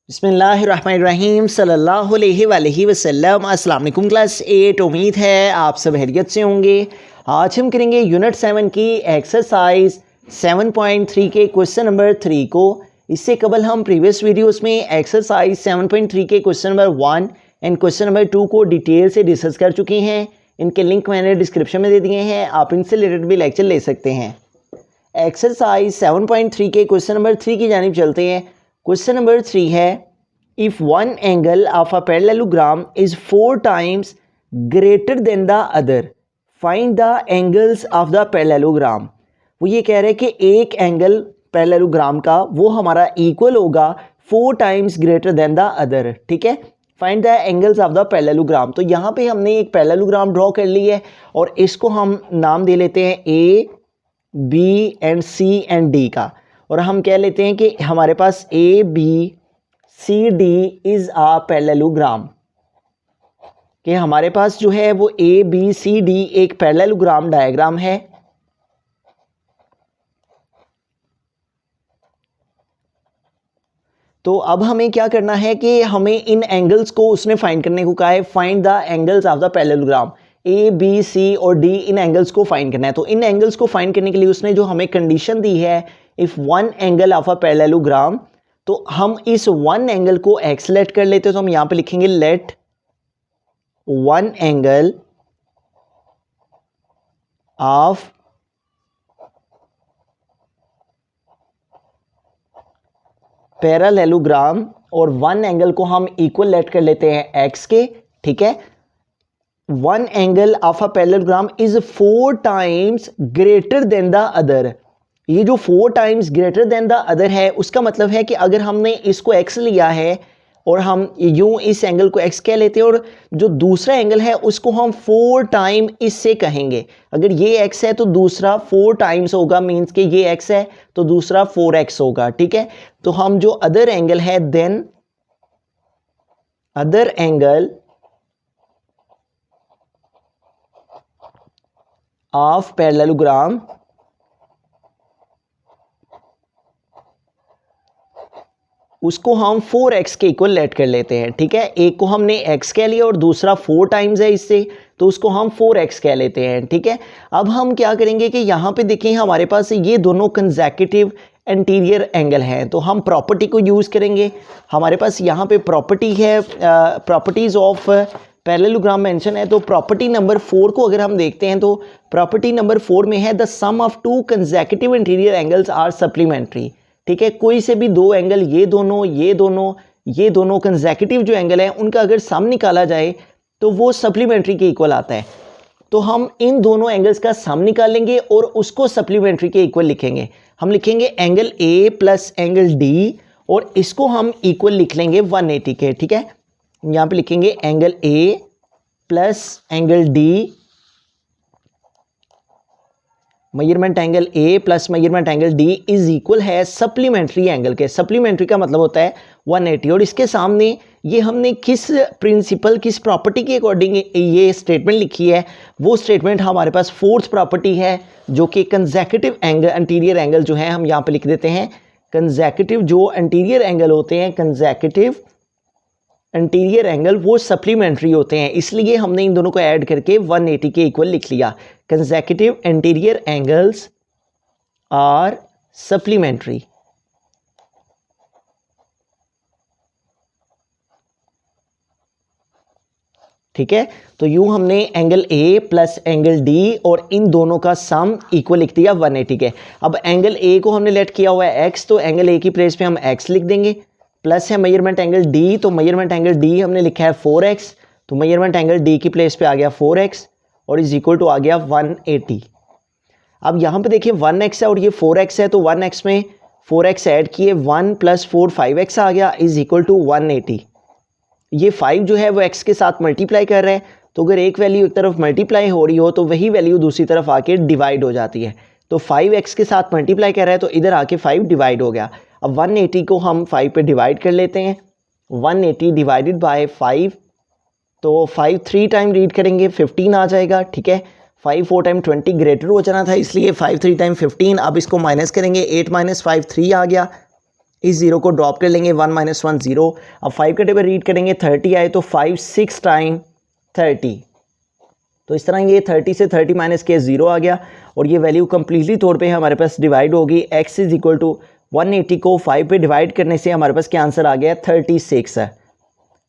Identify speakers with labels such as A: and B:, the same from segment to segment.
A: बिस्मिल्लाहिर्रहमानिर्रहीम सल्लल्लाहु अलैहि वसल्लम। अस्सलाम वालेकुम क्लास 8। उम्मीद है आप सब खैरियत से होंगे। आज हम करेंगे यूनिट 7 की एक्सरसाइज 7.3 के क्वेश्चन नंबर 3 को। इससे कबल हम प्रीवियस वीडियोस में एक्सरसाइज 7.3 के question number 1 and question number 2 को डिटेल से डिस्कस कर चुके हैं। इनके लिंक मैंने डिस्क्रिप्शन में दे दिए हैं, आप इनसे रिलेटेड भी लेक्चर ले सकते हैं। एक्सरसाइज 7.3 के क्वेश्चन नंबर 3 की जानिब चलते हैं। क्वेश्चन नंबर 3 है, if one angle of a parallelogram is 4 times greater than the other find the angles of the parallelogram. वो ये कह रहे हैं कि एक एंगल पैरेललोग्राम का वो हमारा इक्वल होगा 4 times greater than the other. ठीक है, find the angles of the parallelogram. तो यहाँ पे हमने एक पैरेललोग्राम ड्रॉ कर ली है और इसको हम नाम दे लेते हैं A, B and C and D का, और हम कह लेते हैं कि हमारे पास A B C D is a parallelogram, कि हमारे पास जो है वो ए बी सी डी एक पैरेललोग्राम डायग्राम है। तो अब हमें क्या करना है कि हमें इन एंगल्स को उसने फाइंड करने को कहा है, find the angles of the parallelogram. A B C और डी इन एंगल्स को फाइंड करना है। तो इन एंगल्स को फाइंड करने के लिए उसने जो हमें कंडीशन दी है, if one angle of a parallelogram, तो हम इस वन एंगल को एक्स लेट कर लेते हैं। तो हम यहां पे लिखेंगे let one angle of parallelogram, और वन एंगल को हम इक्वल लेट कर लेते हैं एक्स के। ठीक है, one angle of a parallelogram is 4 times greater than the other. ये जो 4 times greater than the other है, उसका मतलब है कि अगर हमने इसको x लिया है और हम यूं इस एंगल को x कह लेते हैं, और जो दूसरा एंगल है उसको हम 4 टाइम इससे कहेंगे। अगर ये x है तो दूसरा 4 टाइम्स होगा, मींस कि ये x है तो दूसरा 4x होगा। ठीक है, तो हम जो अदर एंगल है, then other angle of parallelogram उसको हम 4x के इक्वल लेट कर लेते हैं। ठीक है, एक को हमने x कह लिया और दूसरा 4 टाइम्स है इससे, तो उसको हम 4x कह लेते हैं। ठीक है, अब हम क्या करेंगे कि यहाँ पे देखें हमारे पास ये दोनों कंसेक्यूटिव एंटीरियर एंगल हैं, तो हम प्रॉपर्टी को यूज़ करेंगे। हमारे पास यहाँ पे प्रॉपर्टी है, प्रॉपर्टीज़ ऑफ पैरेललोग्राम मेंशन है। तो प्रॉपर्टी नंबर 4 को अगर हम देखते हैं तो प्रॉपर्टी नंबर 4 में है, the sum of 2 consecutive interior angles are supplementary. ठीक है, कोई से भी दो एंगल, ये दोनों कंसेक्यूटिव जो एंगल है उनका अगर सम निकाला जाए तो वो सप्लीमेंट्री के इक्वल आता है। तो हम इन दोनों एंगल्स का सम निकालेंगे और उसको सप्लीमेंट्री के इक्वल लिखेंगे। हम लिखेंगे angle A plus angle D, और इसको हम इक्वल लिख लेंगे 180 के। ठीक है, यहाँ पे लिखेंगे angle A plus angle D, measurement angle A plus measurement angle D is equal है सप्लीमेंट्री एंगल के। सप्लीमेंट्री का मतलब होता है 180, और इसके सामने ये हमने किस प्रिंसिपल, किस प्रॉपर्टी के अकॉर्डिंग ये स्टेटमेंट लिखी है, वो स्टेटमेंट हमारे पास 4th प्रॉपर्टी है, जो कि कंसेक्यूटिव एंगल इंटीरियर एंगल जो है हम यहाँ पे लिख देते हैं। कंसेक्यूटिव जो इंटीरियर एंगल होते हैं, कंसेक्यूटिव इंटीरियर एंगल, वो सप्लीमेंट्री होते हैं, इसलिए हमने इन दोनों को ऐड करके 180 के इक्वल लिख लिया। Consecutive interior angles are supplementary. ठीक है, तो यूं हमने angle A plus angle D और इन दोनों का सम इक्वल लिख दिया 180 के। अब एंगल ए को हमने लेट किया हुआ है x, तो एंगल ए की प्लेस पे हम x लिख देंगे। प्लस है मेजरमेंट एंगल डी, तो मेजरमेंट एंगल डी हमने लिखा है 4x, तो मेजरमेंट एंगल डी की प्लेस पे आ गया 4x और इज इक्वल टू आ गया 180। अब यहाँ पे देखिए 1x है और ये 4x है, तो 1x में 4x ऐड किए, 1 + 4 5x आ गया, इज इक्वल टू 180। ये 5 जो है वो x के साथ मल्टीप्लाई कर रहे हैं, तो अगर एक वैल्यू एक तरफ मल्टीप्लाई हो रही हो तो वही वैल्यू दूसरी तरफ आके डिवाइड हो जाती है। तो 5x के साथ मल्टीप्लाई कर रहा है तो इधर आके 5 डिवाइड हो गया। अब 180 को हम 5 पे डिवाइड कर लेते हैं। 180 डिवाइडेड बाय 5, तो 5 3 टाइम रीड करेंगे 15 आ जाएगा। ठीक है, 5 4 टाइम 20 ग्रेटर हो जाना था, इसलिए 5 3 टाइम 15। अब इसको माइनस करेंगे, 8 - 5 3 आ गया, इस जीरो को ड्रॉप कर लेंगे, 1 - 1 0। अब 5 का टेबल रीड करेंगे, 30 आए तो 5 6 टाइम 30, तो इस तरह ये 30 से 30 माइनस के 0 आ गया और ये वैल्यू कंप्लीटली तौर पे हमारे पास डिवाइड होगी। x इज इक्वल टू 180 को 5 पे डिवाइड करने से हमारे पास क्या आंसर आ गया, 36 है।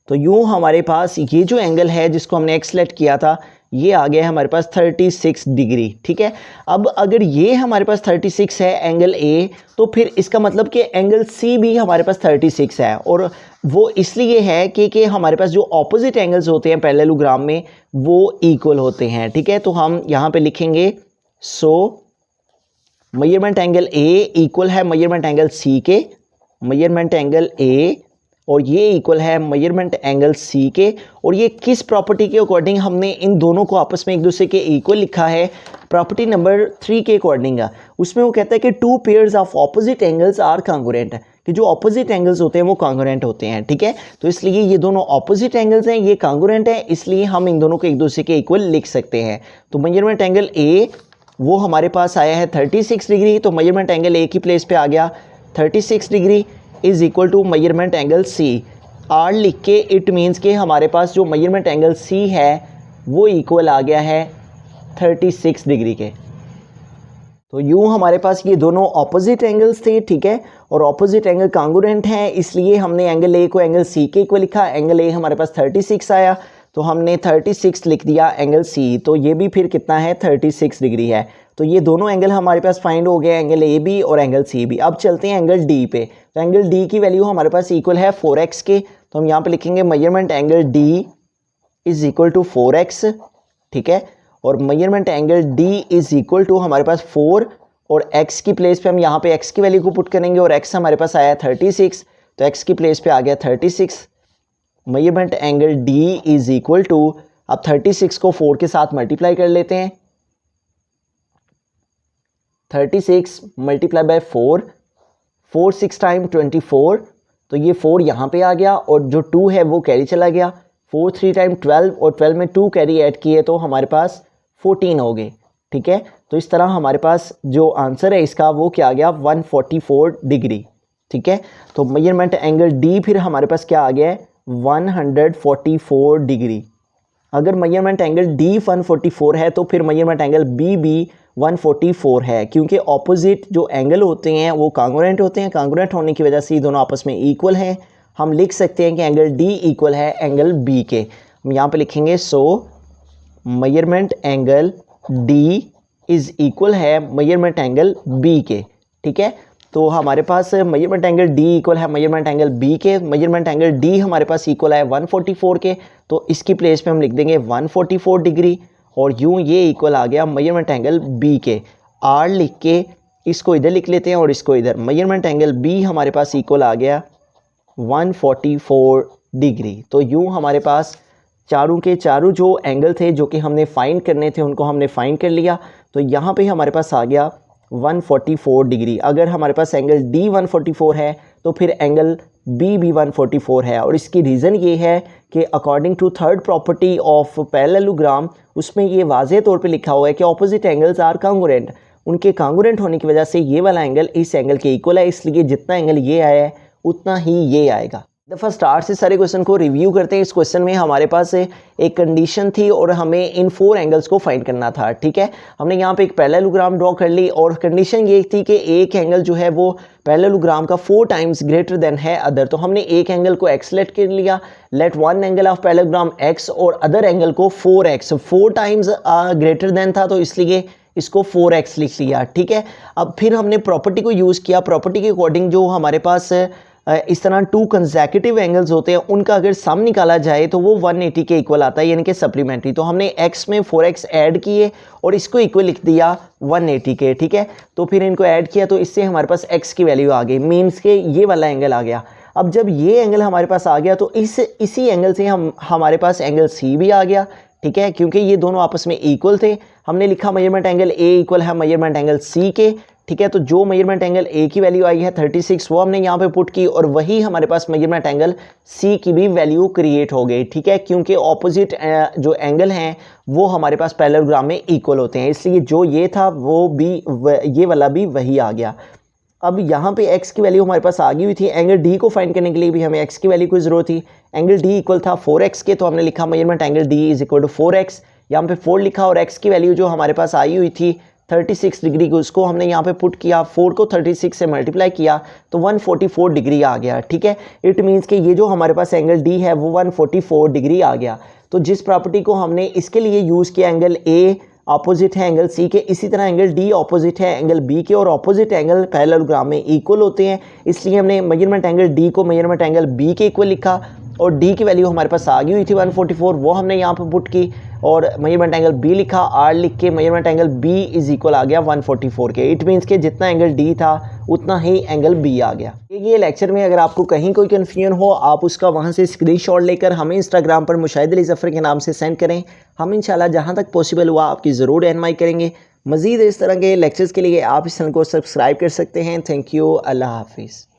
A: तो यूँ हमारे पास ये जो एंगल है जिसको हमने x सेलेक्ट किया था ये आ गया है हमारे पास 36 डिग्री, ठीक है। अब अगर ये हमारे पास 36 है एंगल A, तो फिर इसका मतलब कि एंगल C भी हमारे पास 36 है, और वो इसलिए है कि हमारे पास जो ऑपोजिट एंगल्स होते हैं पैरेललोग्राम में वो इक्वल होते हैं, ठीक है। तो हम यहाँ पे लिखेंगे सो मेजरमेंट एंगल A इक्वल है मेजरमेंट एंगल C के, मेजरमेंट एंगल A और ये इक्वल है मेजरमेंट एंगल C के। और ये किस प्रॉपर्टी के अकॉर्डिंग हमने इन दोनों को आपस में एक दूसरे के इक्वल लिखा है, प्रॉपर्टी नंबर 3 के अकॉर्डिंग। उसमें वो कहता है कि 2 pairs of opposite angles are congruent, कि जो ऑपोजिट एंगल्स होते हैं वो कॉन्ग्रुएंट होते हैं, ठीक है। तो इसलिए ये दोनों ऑपोजिट एंगल्स हैं, ये कॉन्ग्रुएंट है, इसलिए हम इन दोनों को एक दूसरे के इक्वल लिख सकते हैं। तो मेजरमेंट एंगल A वो हमारे पास आया है 36 डिग्री, तो मेजरमेंट एंगल A की प्लेस पे आ गया 36 degree is equal to measurement angle C। R लिख के इट मीन्स के हमारे पास जो मेजरमेंट एंगल C है वो इक्वल आ गया है 36 डिग्री के। तो यूँ हमारे पास ये दोनों ऑपोजिट एंगल्स थे, ठीक है, और ऑपोजिट एंगल कॉन्ग्रुएंट हैं, इसलिए हमने एंगल A को एंगल C के इक्वल लिखा। एंगल A हमारे पास 36 आया तो हमने 36 लिख दिया एंगल C, तो ये भी फिर कितना है 36 डिग्री है। तो ये दोनों एंगल हमारे पास फाइंड हो गए, एंगल A भी और एंगल C भी। अब चलते हैं एंगल D पे। तो एंगल D की वैल्यू हमारे पास इक्वल है 4x के, तो हम यहाँ पे लिखेंगे measurement angle D is equal to 4x, ठीक है, और measurement angle D is equal to हमारे पास 4 और x की प्लेस पे हम यहाँ पे x की वैल्यू को पुट करेंगे और x हमारे पास आया 36, तो x की प्लेस पे आ गया 36। Measurement angle D is equal to, अब 36 को 4 के साथ मल्टीप्लाई कर लेते हैं, 36 मल्टीप्लाई बाय 4, 4 6 टाइम 24, तो ये 4 यहाँ पे आ गया और जो 2 है वो कैरी चला गया, 4 3 टाइम 12 और 12 में 2 कैरी ऐड किए तो हमारे पास 14 हो गए, ठीक है। तो इस तरह हमारे पास जो आंसर है इसका वो क्या आ गया 144 डिग्री, ठीक है। तो मेजरमेंट एंगल D फिर हमारे पास क्या आ गया है 144 डिग्री। अगर मेजरमेंट एंगल D 144 है तो फिर मेजरमेंट एंगल B भी 144 है, क्योंकि ऑपोजिट जो एंगल होते हैं वो कॉन्ग्रुएंट होते हैं। कॉन्ग्रुएंट होने की वजह से ये दोनों आपस में इक्वल हैं। हम लिख सकते हैं कि एंगल D इक्वल है एंगल B के। हम यहाँ पे लिखेंगे सो measurement angle D is equal है मेजरमेंट एंगल B के, ठीक है। तो हमारे पास मेजरमेंट एंगल D इक्वल है मेजरमेंट एंगल B के। मेजरमेंट एंगल D हमारे पास इक्वल है 144 के, तो इसकी प्लेस पे हम लिख देंगे 144 डिग्री और यूँ ये इक्वल आ गया मेजरमेंट एंगल B के। R लिख के इसको इधर लिख लेते हैं और इसको इधर। मेजरमेंट एंगल B हमारे पास इक्वल आ गया 144 डिग्री। तो यूँ हमारे पास चारों के चारों जो एंगल थे जो कि हमने फाइंड करने थे उनको हमने फाइंड कर लिया। तो यहाँ पे हमारे पास आ गया 144 डिग्री। अगर हमारे पास एंगल D 144 है तो फिर एंगल B भी 144 है, और इसकी रीज़न ये है कि according to third property of parallelogram उसमें ये वाज़ेह तौर पे लिखा हुआ है कि ऑपोजिट एंगल्स आर कॉन्ग्रुएंट। उनके कॉन्ग्रुएंट होने की वजह से ये वाला एंगल इस एंगल के इक्वल है, इसलिए जितना एंगल ये आया है उतना ही ये आएगा। दफ़ा स्टार्ट से सारे क्वेश्चन को रिव्यू करते हैं। इस क्वेश्चन में हमारे पास एक कंडीशन थी और हमें इन 4 एंगल्स को फाइंड करना था, ठीक है। हमने यहाँ पे एक पैरेललोग्राम ड्रॉ कर ली और कंडीशन ये थी कि एक एंगल जो है वो पैरेललोग्राम का 4 टाइम्स ग्रेटर देन है अदर। तो हमने एक एंगल को x लेट कर लिया, let one angle of parallelogram x, और अदर एंगल को 4x, 4 टाइम्स ग्रेटर देन था तो इसलिए इसको 4x लिख लिया, ठीक है। अब फिर हमने प्रॉपर्टी को यूज़ किया। प्रॉपर्टी के अकॉर्डिंग जो हमारे पास इस तरह 2 कंसेक्यूटिव एंगल्स होते हैं उनका अगर सम निकाला जाए तो वो 180 के इक्वल आता है, यानी कि सप्लीमेंट्री। तो हमने x में 4x ऐड किए और इसको इक्वल लिख दिया 180 के, ठीक है। तो फिर इनको ऐड किया तो इससे हमारे पास x की वैल्यू आ गई, मीन्स के ये वाला एंगल आ गया। अब जब ये एंगल हमारे पास आ गया तो इसी एंगल से हमारे पास एंगल C भी आ गया, ठीक है, क्योंकि ये दोनों आपस में इक्वल थे। हमने लिखा मेजरमेंट एंगल A इक्वल है मेजरमेंट एंगल C के, ठीक है। तो जो मेजरमेंट एंगल A की वैल्यू आई है 36 वो हमने यहाँ पे पुट की और वही हमारे पास मेजरमेंट एंगल C की भी वैल्यू क्रिएट हो गई, ठीक है, क्योंकि ऑपोजिट जो एंगल हैं वो हमारे पास पैरेललोग्राम में इक्वल होते हैं, इसलिए जो ये था वो भी ये वाला भी वही आ गया। अब यहाँ पे x की वैल्यू हमारे पास आ गई हुई थी। एंगल D को फाइंड करने के लिए भी हमें x की वैल्यू की ज़रूरत थी। एंगल D इक्वल था 4x के, तो हमने लिखा measurement angle D is equal to 4x। यहाँ पे 4 लिखा और x की वैल्यू जो हमारे पास आई हुई थी 36 डिग्री को, उसको हमने यहाँ पे पुट किया, 4 को 36 से मल्टीप्लाई किया तो 144 डिग्री आ गया। ठीक है, इट मीन्स कि ये जो हमारे पास एंगल D है वो 144 डिग्री आ गया। तो जिस प्रॉपर्टी को हमने इसके लिए यूज़ किया, एंगल A ऑपोजिट है एंगल C के, इसी तरह एंगल D ऑपोजिट है एंगल B के, और ऑपोजिट एंगल पैरेललोग्राम में इक्वल होते हैं, इसलिए हमने मेजरमेंट एंगल D को मेजरमेंट एंगल B के इक्वल लिखा। और D की वैल्यू हमारे पास आ गई हुई थी 144, वो हमने यहाँ पर पुट की और मेजरमेंट एंगल B लिखा, R लिख के measurement angle B is equal आ गया 144 के। इट मीन्स कि जितना एंगल D था उतना ही एंगल B आ गया। ये लेक्चर में अगर आपको कहीं कोई कन्फ्यूजन हो, आप उसका वहाँ से स्क्रीनशॉट लेकर हमें इंस्टाग्राम पर मुशाहिद अली ज़फ़र के नाम से सेंड करें। हम इंशाल्लाह जहाँ तक पॉसिबल हुआ आपकी ज़रूर रहनुमाई करेंगे। मज़ीद इस तरह के लेक्चर्स के लिए आप इस चैनल को सब्सक्राइब कर सकते हैं। थैंक यू, अल्लाह हाफिज़।